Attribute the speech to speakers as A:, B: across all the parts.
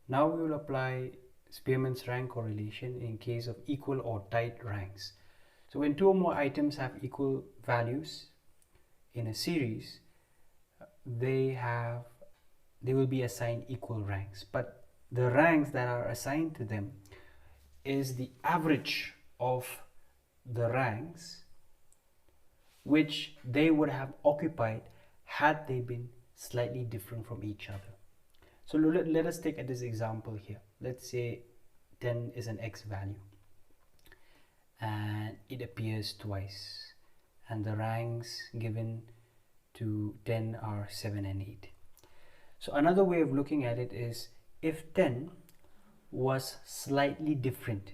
A: Now we will apply Spearman's rank correlation in case of equal or tight ranks. So when two or more items have equal values in a series, they will be assigned equal ranks, but the ranks that are assigned to them is the average of the ranks which they would have occupied had they been slightly different from each other. So let us take this example here. Let's say 10 is an x value and it appears twice, and the ranks given to 10 are 7 and 8. So another way of looking at it is, if 10 was slightly different,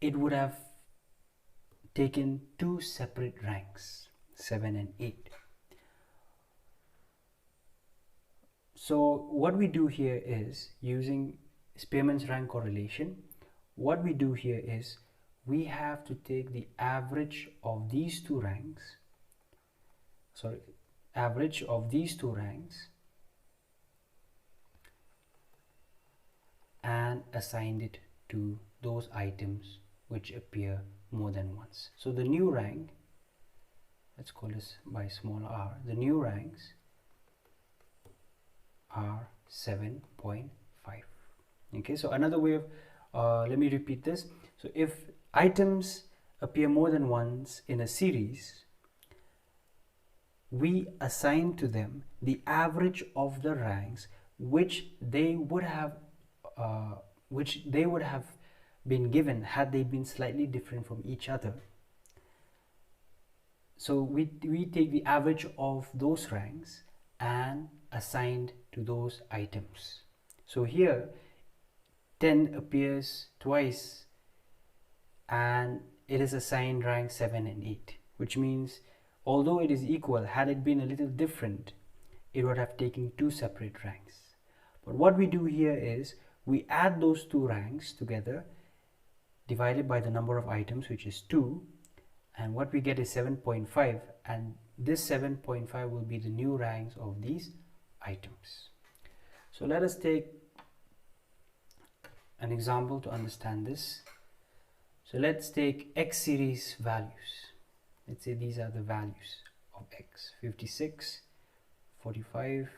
A: it would have taken two separate ranks, 7 and 8. So what we do here is, using Spearman's rank correlation, what we do here is we have to take the average of these two ranks, and assign it to those items which appear more than once. So the new rank, let's call this by small r, the new ranks are 7.5. Okay, so another way of, let me repeat this. So if items appear more than once in a series, we assign to them the average of the ranks which they would have been given had they been slightly different from each other. So we take the average of those ranks and assigned to those items. So here 10 appears twice and it is assigned rank 7 and 8, which means although it is equal, had it been a little different, it would have taken two separate ranks. But what we do here is we add those two ranks together, divided by the number of items, which is 2, and what we get is 7.5, and this 7.5 will be the new ranks of these items. So let us take an example to understand this. So let's take x series values. Let's say these are the values of x: 56, 45,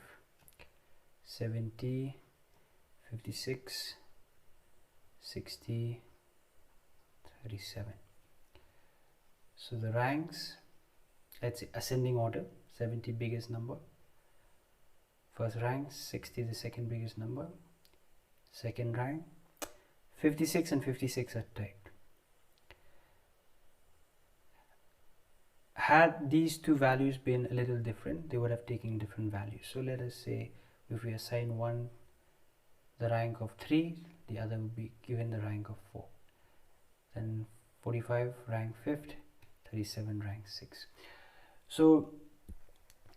A: 70, 56, 60, 37. So the ranks, let's say ascending order: 70 biggest number, first rank; 60 the second biggest number, second rank; 56 and 56 are typed. Had these two values been a little different, they would have taken different values. So let us say if we assign one the rank of 3, the other will be given the rank of 4. Then 45 rank 5th, 37 rank 6. So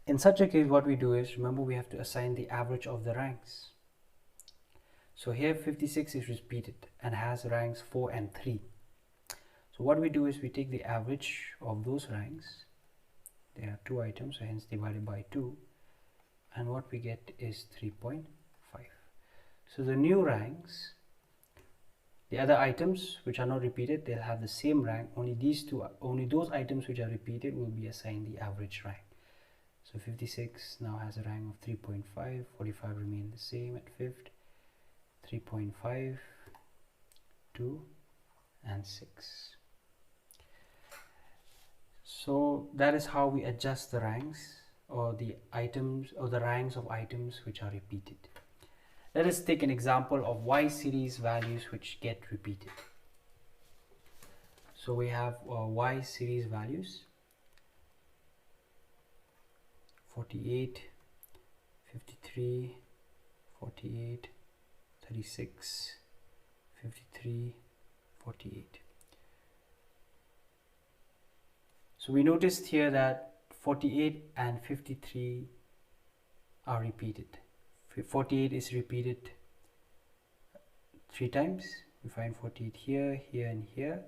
A: in such a case, what we do is, remember, we have to assign the average of the ranks. So here 56 is repeated and has ranks 4 and 3. So what we do is we take the average of those ranks. There are two items, so hence divided by 2, and what we get is 3.5. So the new ranks, the other items which are not repeated, they'll have the same rank. Only those items which are repeated will be assigned the average rank. So 56 now has a rank of 3.5, 45 remain the same at 5th, 3.5, 2 and 6. So that is how we adjust the ranks, or the items, or the ranks of items which are repeated. Let us take an example of y series values which get repeated. So we have y series values: 48, 53, 48, 36, 53, 48. So we noticed here that 48 and 53 are repeated. 48 is repeated 3 times. We find 48 here, here and here.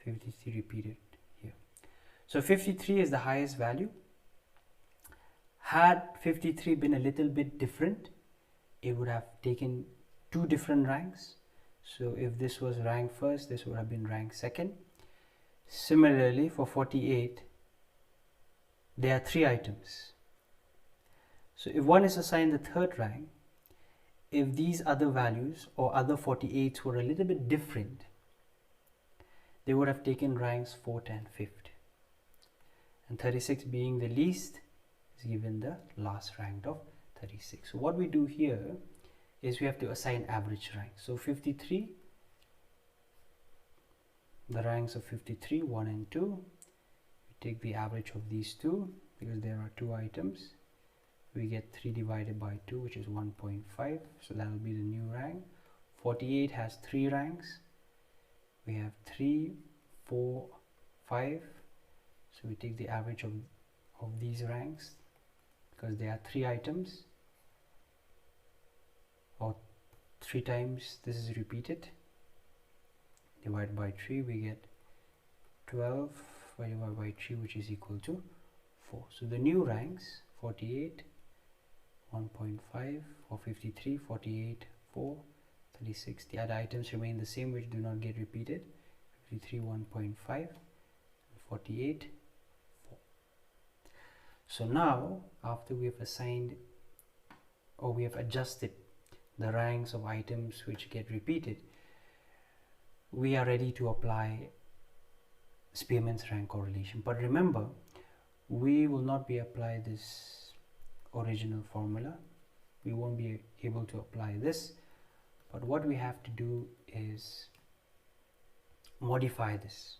A: 53 repeated here. So 53 is the highest value. Had 53 been a little bit different, it would have taken two different ranks. So if this was rank first, this would have been rank second. Similarly, for 48, there are 3 items. So if one is assigned the third rank, if these other values or other 48s were a little bit different, they would have taken ranks 4th and 5th. And 36 being the least is given the last rank of 36. So what we do here is we have to assign average rank. So 53, the ranks of 53, 1 and 2, we take the average of these two because there are 2 items. We get 3 divided by 2, which is 1.5, so that will be the new rank. 48 has 3 ranks. We have 3, 4, 5, so we take the average of these ranks because there are 3 items, or 3 times this is repeated. Divided by 3, we get 12 divided by 3, which is equal to 4. So the new ranks: 48, 1.5, or 53, 48, 4, 36. The other items remain the same, which do not get repeated: 53, 1.5, 48, 4. So now, after we have assigned, or we have adjusted the ranks of items which get repeated, we are ready to apply Spearman's rank correlation. But remember, we will not be apply this original formula. We won't be able to apply this, but what we have to do is modify this.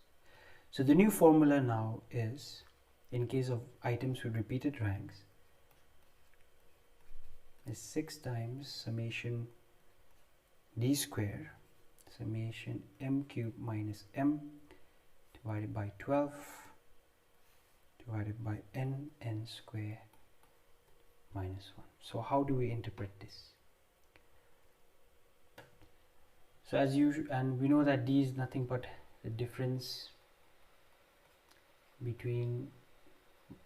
A: So the new formula now is, in case of items with repeated ranks, is 6 times summation d square summation m cube minus m divided by 12 divided by n square minus 1. So how do we interpret this? So as usual, and we know that d is nothing but the difference between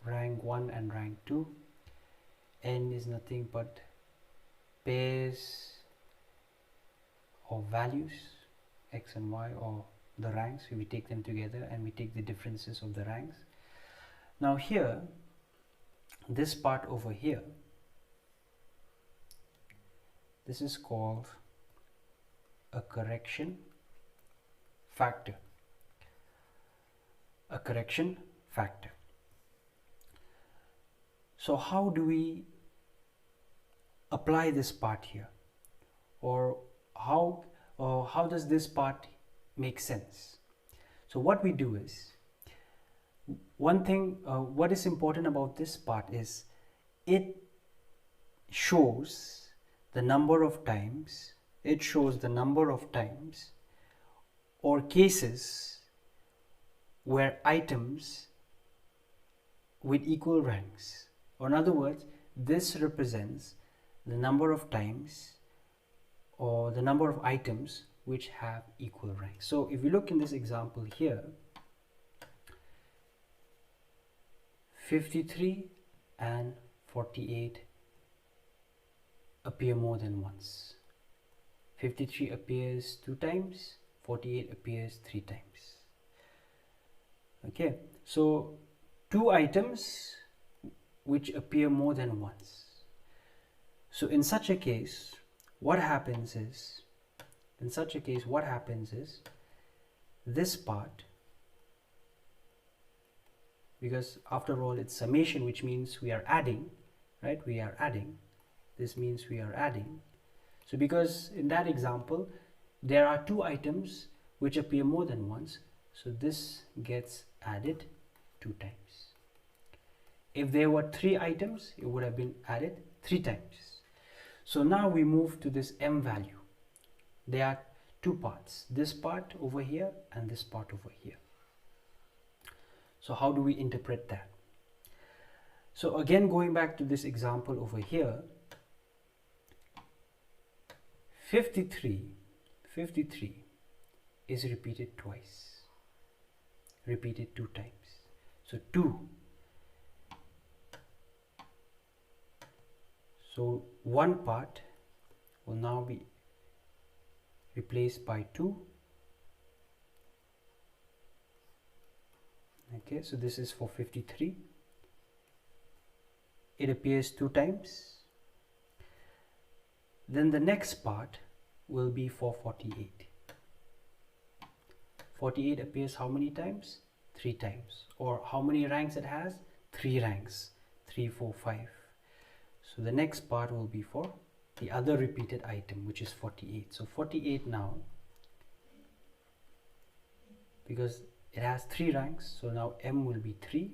A: rank 1 and rank 2. N is nothing but pairs of values, x and y, or the ranks. We take them together and we take the differences of the ranks. Now here, this part over here, this is called a correction factor. A correction factor. So how do we apply this part here, or how does this part make sense? So what we do is, one thing what is important about this part is it shows the number of times, or cases where items with equal ranks, or in other words, this represents the number of times or the number of items which have equal ranks. So if you look in this example here, 53 and 48 appear more than once. 53 appears 2 times, 48 appears 3 times. Okay, so 2 items which appear more than once. So in such a case, what happens is, this part, because after all it's summation, which means we are adding, right? We are adding. This means we are adding. So because in that example, there are 2 items which appear more than once, so this gets added 2 times. If there were 3 items, it would have been added 3 times. So now we move to this m value. There are 2 parts, this part over here and this part over here. So how do we interpret that? So again, going back to this example over here, 53 is repeated twice, repeated 2 times. So 2. So one part will now be replaced by 2. Okay, so this is for 53. It appears 2 times. Then the next part will be for 48. 48 appears how many times? 3 times. Or how many ranks it has? 3 ranks. 3, 4, 5. So the next part will be for the other repeated item, which is 48. So 48 now, because it has 3 ranks, so now m will be 3.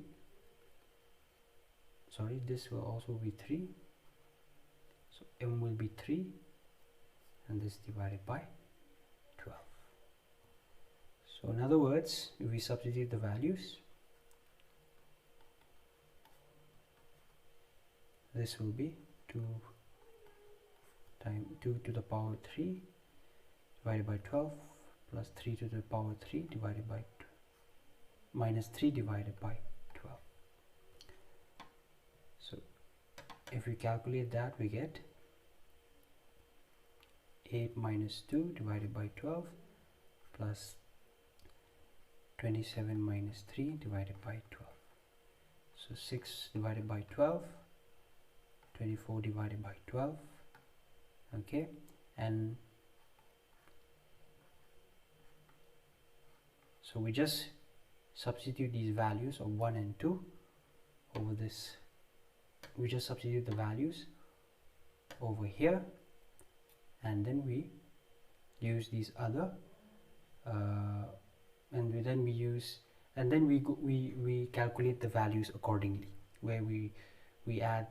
A: Sorry, this will also be 3. So m will be 3, and this divided by 12. So in other words, if we substitute the values, this will be 2 to the power 3 divided by 12 plus 3 to the power 3 divided by minus 3 divided by 12. So if we calculate that, we get 8 minus 2 divided by 12 plus 27 minus 3 divided by 12. So 6 divided by 12, 24 divided by 12. Okay, and so we just substitute these values of 1 and 2 over this. We just substitute the values over here, and then we use these other and then we calculate the values accordingly, where we add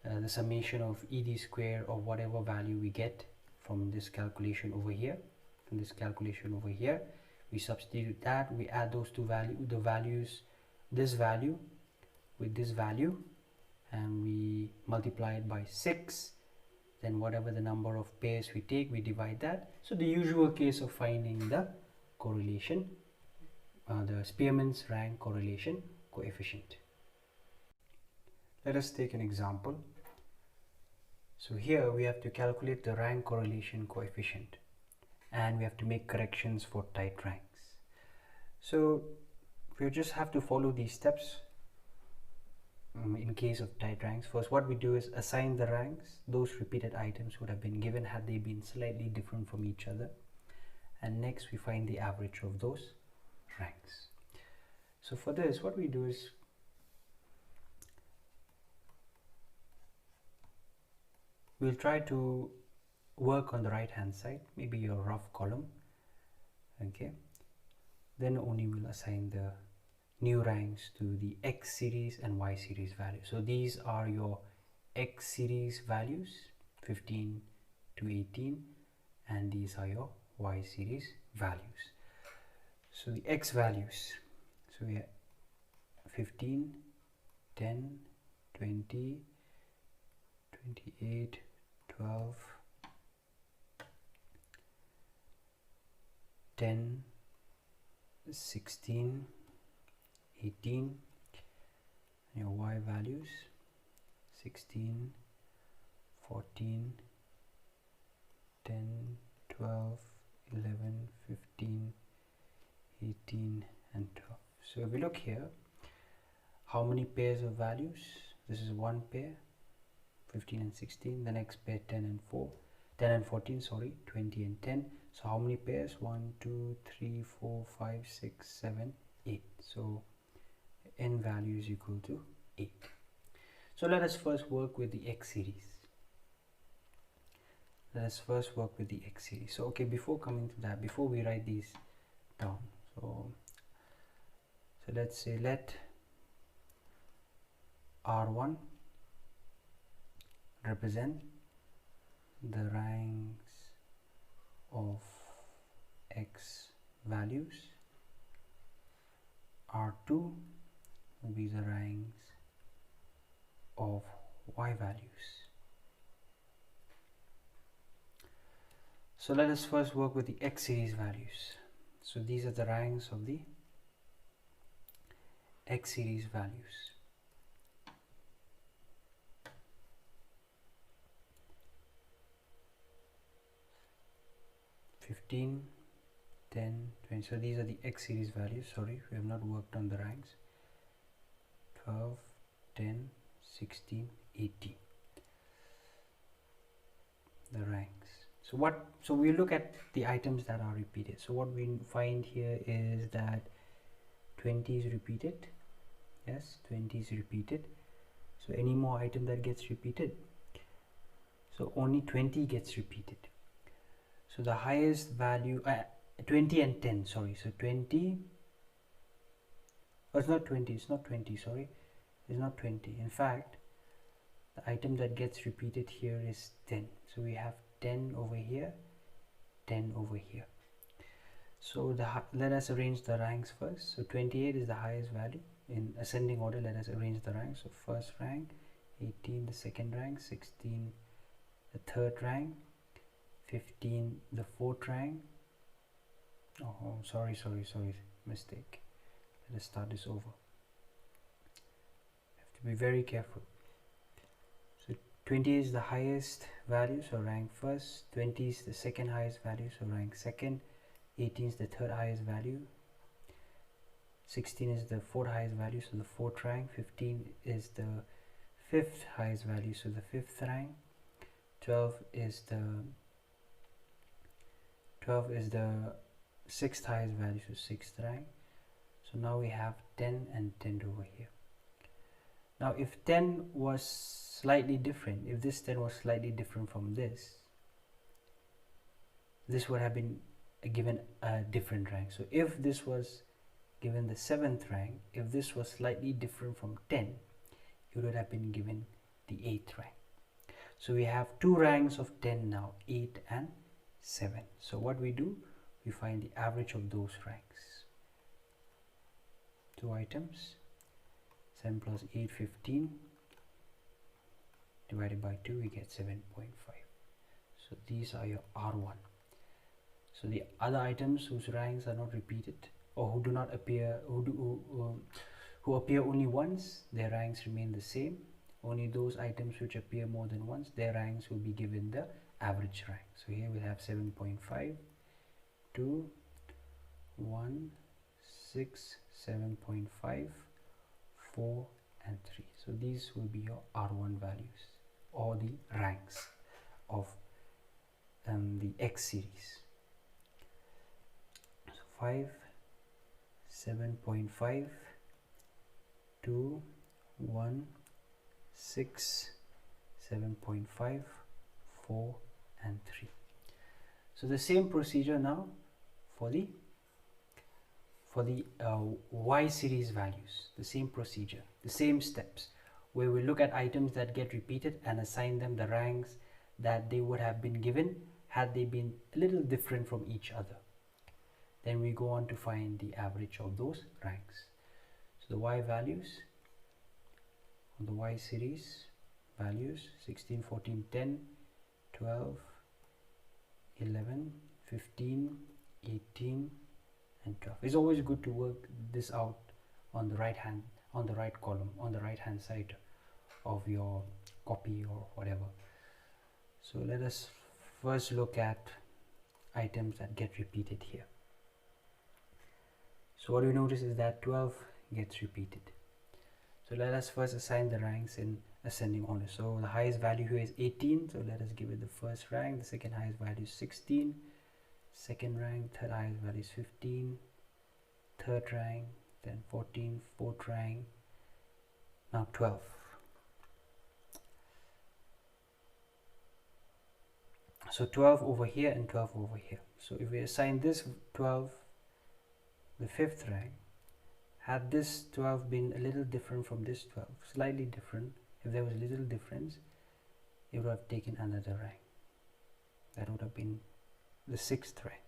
A: the summation of ed square or whatever value we get from this calculation over here. From this calculation over here, we substitute that, we add those two values, this value with this value, and we multiply it by 6. Then whatever the number of pairs we take, we divide that. So the usual case of finding the correlation, the Spearman's rank correlation coefficient. Let us take an example. So here we have to calculate the rank correlation coefficient, and we have to make corrections for tight ranks. So we just have to follow these steps in case of tight ranks. First, what we do is assign the ranks. Those repeated items would have been given had they been slightly different from each other. And next we find the average of those ranks. So for this, what we do is we'll try to work on the right hand side, maybe your rough column. Okay, then only we'll assign the new ranks to the X series and Y series values. So these are your X series values, 15 to 18, and these are your Y series values. So the X values, so we have 15, 10, 20, 28, 12, 10, 16, 18, and your Y values 16, 14, 10, 12, 11, 15, 18, and 12. So if we look here, how many pairs of values? This is one pair, 15 and 16. The next pair, 10 and 14, sorry, 20 and 10. So how many pairs? 1, 2, 3, 4, 5, 6, 7, 8. So n value is equal to 8. So let us first work with the X series. So okay, before coming to that, before we write these down, so let's say let R1 represent the ranks of X values, R2 will be the ranks of Y values. So let us first work with the X series values. So these are the ranks of the X series values. 15, 10, 20. So these are the X series values. Sorry, we have not worked on the ranks. 12, 10, 16, 18. The ranks. So we look at the items that are repeated. So what we find here is that 20 is repeated. Yes, 20 is repeated. So any more item that gets repeated, so only 20 gets repeated. So the highest value, 20 and 10, sorry. So 20, oh, it's not 20, sorry. It's not 20. In fact, the item that gets repeated here is 10. So we have 10 over here, 10 over here. So let us arrange the ranks first. So 28 is the highest value. In ascending order, let us arrange the ranks. So first rank, 18 the second rank, 16 the third rank, 15 the fourth rank. Oh, sorry, mistake. Let us start this over. Have to be very careful. So 20 is the highest value, so rank first. 20 is the second highest value, so rank second. 18 is the third highest value. 16 is the fourth highest value, so the fourth rank. 15 is the fifth highest value, so the fifth rank. 12 is the sixth highest value, so sixth rank. So now we have 10 and 10 over here. Now if 10 was slightly different, if this 10 was slightly different from this would have been given a different rank. So if this was given the 7th rank, if this was slightly different from 10, it would have been given the 8th rank. So we have two ranks of 10 now, 8 and 7. So what we do, we find the average of those ranks. Two items, 7 plus 8, 15, divided by 2, we get 7.5. So these are your R1. So the other items whose ranks are not repeated, or who do not appear, who appear only once, their ranks remain the same. Only those items which appear more than once, their ranks will be given the average rank. So here we have 7.5, 2, 1, 6, 7.5, 4 and 3. So these will be your R1 values, or the ranks of the X series. So 5, 7.5, 2, 1, 6, 7.5, 4 and 3. So the same procedure now for the Y series values, the same procedure, the same steps, where we look at items that get repeated and assign them the ranks that they would have been given had they been a little different from each other. Then we go on to find the average of those ranks. So the Y values, on the Y series values, 16, 14, 10, 12, 11, 15, 18 and 12. It's always good to work this out on the right column, on the right hand side of your copy or whatever. So let us first look at items that get repeated here. So what we notice is that 12 gets repeated. So let us first assign the ranks in ascending order. So the highest value here is 18, so let us give it the first rank. The second highest value is 16, second rank. Third highest value is 15, third rank, then 14, fourth rank, now 12. So 12 over here and 12 over here. So if we assign this 12 the fifth rank, had this 12 been a little different from this 12, slightly different, if there was a little difference, it would have taken another rank. That would have been the sixth rank.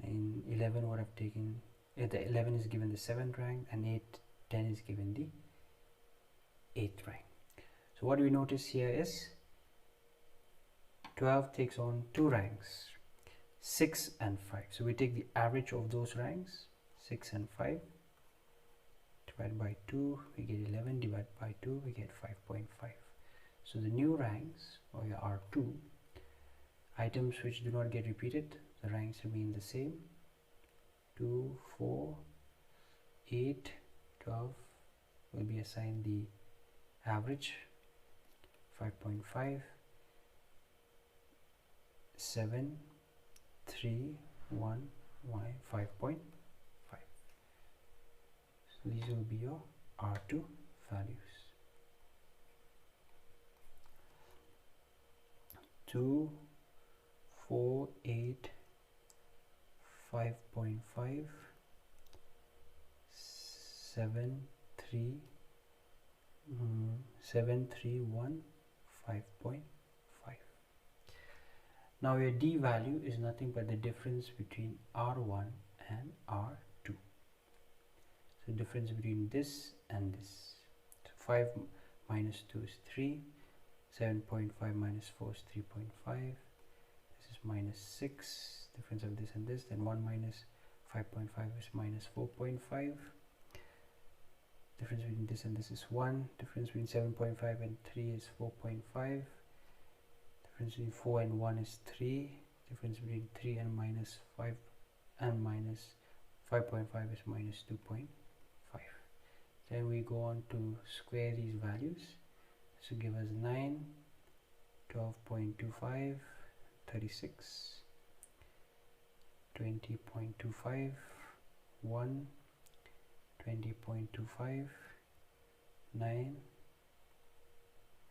A: In 11 would have taken, the 11 is given the 7th rank, and 8, 10 is given the 8th rank. So what we notice here is 12 takes on two ranks, 6 and 5. So we take the average of those ranks, 6 and 5, divided by 2, we get 11, divided by 2, we get 5.5. So the new ranks, or your R2, Items which do not get repeated, the ranks remain the same. 2, 4, 8, 12 will be assigned the average. 5.5, 7, 3, 1, 5.5. So these will be your R2 values. 2, 4, 8, 5.5, 7, 3, 7, 3, 1, 5.5. Now your D value is nothing but the difference between R1 and R2. So difference between this and this. So 5 minus 2 is 3. 7.5 minus 4 is 3.5. This is minus 6. Difference of this and this. Then 1 minus 5.5 is minus 4.5. Difference between this and this is 1. Difference between 7.5 and 3 is 4.5. Difference between 4 and 1 is 3. Difference between 3 and minus 5 and minus 5.5 is minus 2.5. Then we go on to square these values. So give us 9, 12.25, 36, 20.25, 1, 20.25, 9,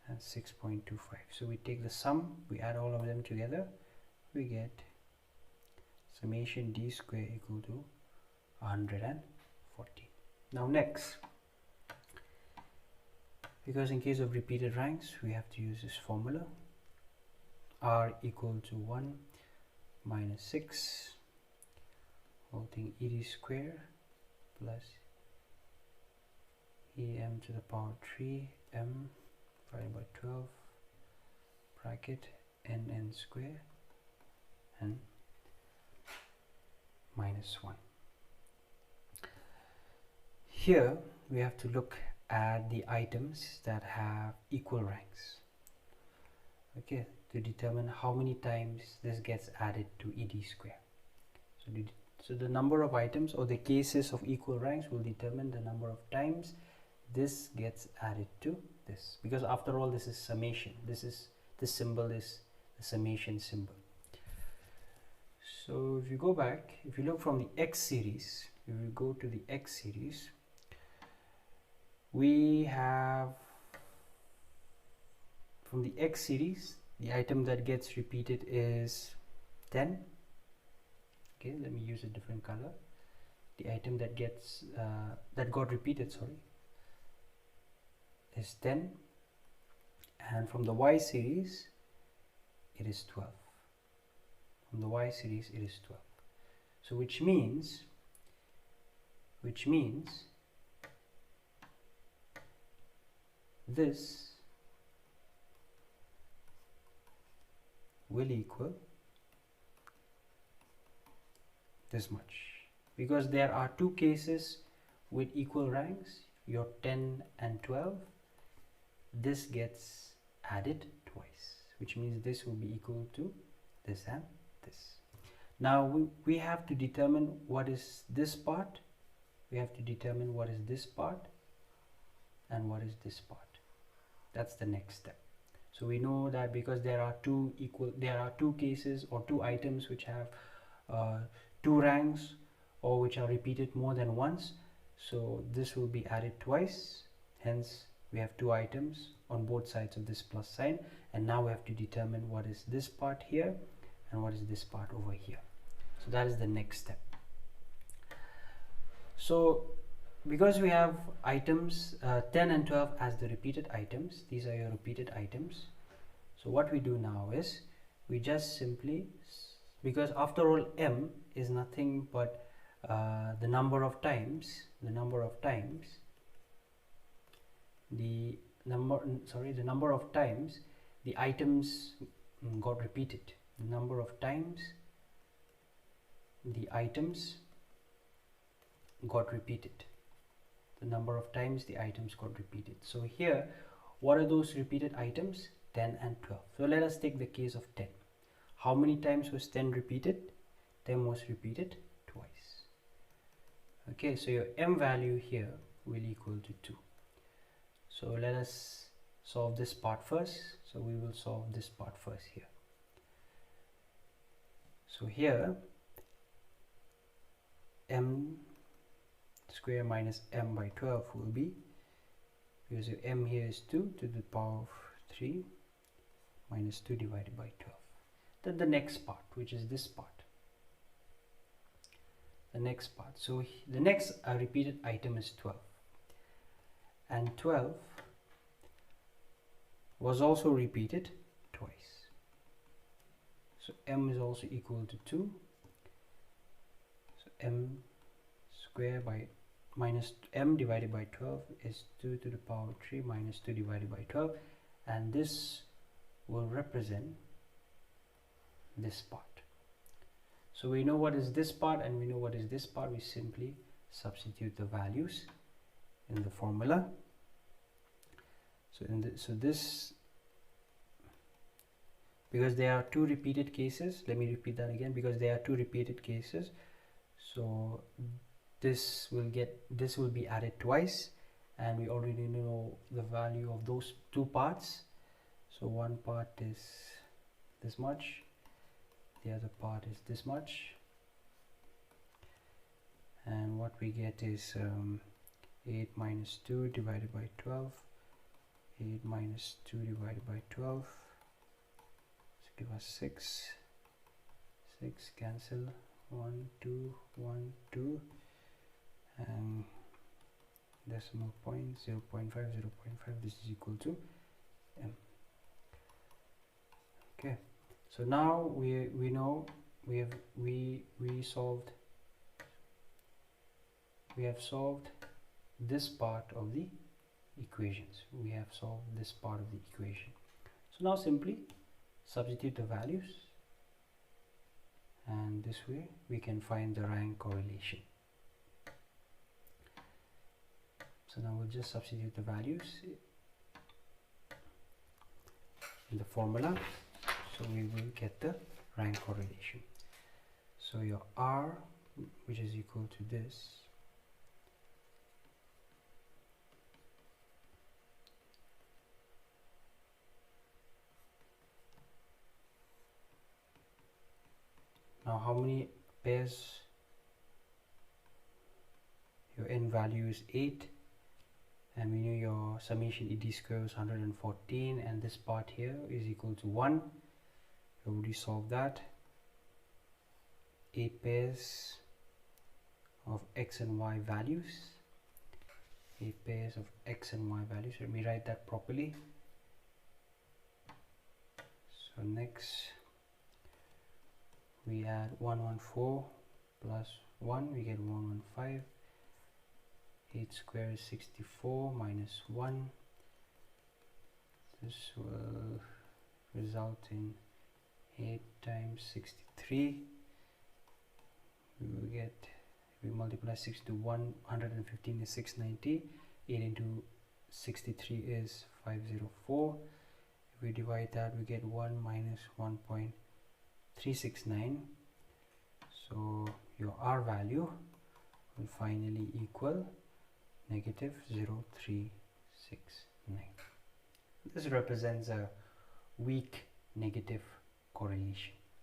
A: and 6.25. So we take the sum, we add all of them together, we get summation D square equal to 114. Now next, because in case of repeated ranks we have to use this formula, R equal to 1 minus 6 whole thing ED square plus EM to the power 3 M divided by 12 bracket NN square and minus 1. Here we have to look at the items that have equal ranks, okay, to determine how many times this gets added to ED square. So the number of items or the cases of equal ranks will determine the number of times this gets added to this, because after all this is summation. This symbol is the summation symbol. So if you go back, if you look from the X series, if we go to the X series, we have from the X series the item that gets repeated is 10. Okay, let me use a different color. The item that gets that got repeated, sorry, is 10, and from the Y series it is 12. From the Y series it is 12. So which means this will equal this much, because there are two cases with equal ranks, your 10 and 12. This gets added twice, which means this will be equal to this and this. Now we have to determine what is this part, we have to determine what is this part and what is this part. That's the next step. So we know that because there are two cases or two items which have two ranks or which are repeated more than once, so this will be added twice. Hence we have two items on both sides of this plus sign, and now we have to determine what is this part here and what is this part over here. So that is the next step. So because we have items 10 and 12 as the repeated items, these are your repeated items. So what we do now is we just simply, because after all M is nothing but the number of times the number of times the items got repeated, the number of times the items got repeated, the number of times the items got repeated. So here, what are those repeated items? 10 and 12. So let us take the case of 10. How many times was 10 repeated? 10 was repeated twice. Okay, so your m value here will equal to 2. So let us solve this part first. So we will solve this part first here. So here m square minus m by 12 will be, because your m here is 2 to the power of 3 minus 2 divided by 12. Then the next part, which is this part. The next part. So the next repeated item is 12. And 12 was also repeated twice. So m is also equal to 2. So m square by minus m divided by 12 is 2 to the power 3 minus 2 divided by 12, and this will represent this part. So we know what is this part and we know what is this part. We simply substitute the values in the formula. So this, because there are two repeated cases, let me repeat that again, because there are two repeated cases, so this will be added twice, and we already know the value of those two parts. So one part is this much, the other part is this much, and what we get is 8 minus 2 divided by 12. 8 minus 2 divided by 12, so give us 6. 6 cancel, 1 2 1 2, and decimal point 0.5 0.5. This is equal to m. Okay, so now we know we have solved this part of the equations. We have solved this part of the equation. So now simply substitute the values, and this way we can find the rank correlation. So now we'll just substitute the values in the formula, so we will get the rank correlation. So your R, which is equal to this, now how many pairs? Your n value is 8, and we know your summation ED square is 114, and this part here is equal to 1. We already solved that. 8 pairs of x and y values. 8 pairs of x and y values. Let me write that properly. So next we add 114 plus 1, we get 115. 8 square is 64 minus 1. This will result in 8 times 63. We will get, if we multiply 6 to 115 is 690. 8 into 63 is 504. If we divide that, we get 1 minus 1.369. So your R value will finally equal negative 0.369. This represents a weak negative correlation.